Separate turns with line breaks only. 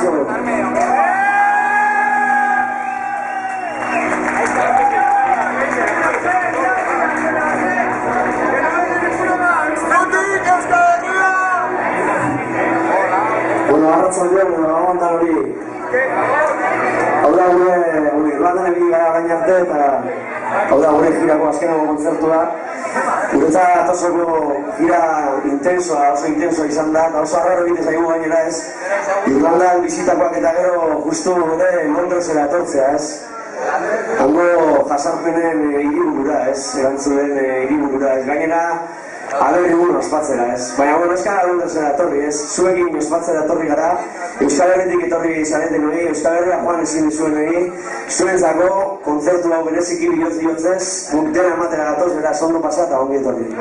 dizkigu. Arratsaldean hori. Hau da gure Irlandan egin gara gain arte eta hau da gure girako azkeneko kontzertua. Guretzat osoko gira intensoa, oso intensoa izan da, eta oso arraro egiten zaigu gainera ez. Irlandan bizitakoak eta gero justu gure Londresera etortzea ez. Hango jasarpenen hiriburura ez, erantzunen hiriburura ez. Gainera, aberri buru ospatzera ez. Baina, bueno, ez gara Londresera etorri ez. Zuekin ospatzera etorri gara, Euskal Herritik etorri zareten hori, Euskal Herria joan ezin dizuen hori, zuentzako kontzertu hau bereziki bihotz-bihotzez, guk dena ematera gatoz, beraz ondo pasa eta ongi etorri.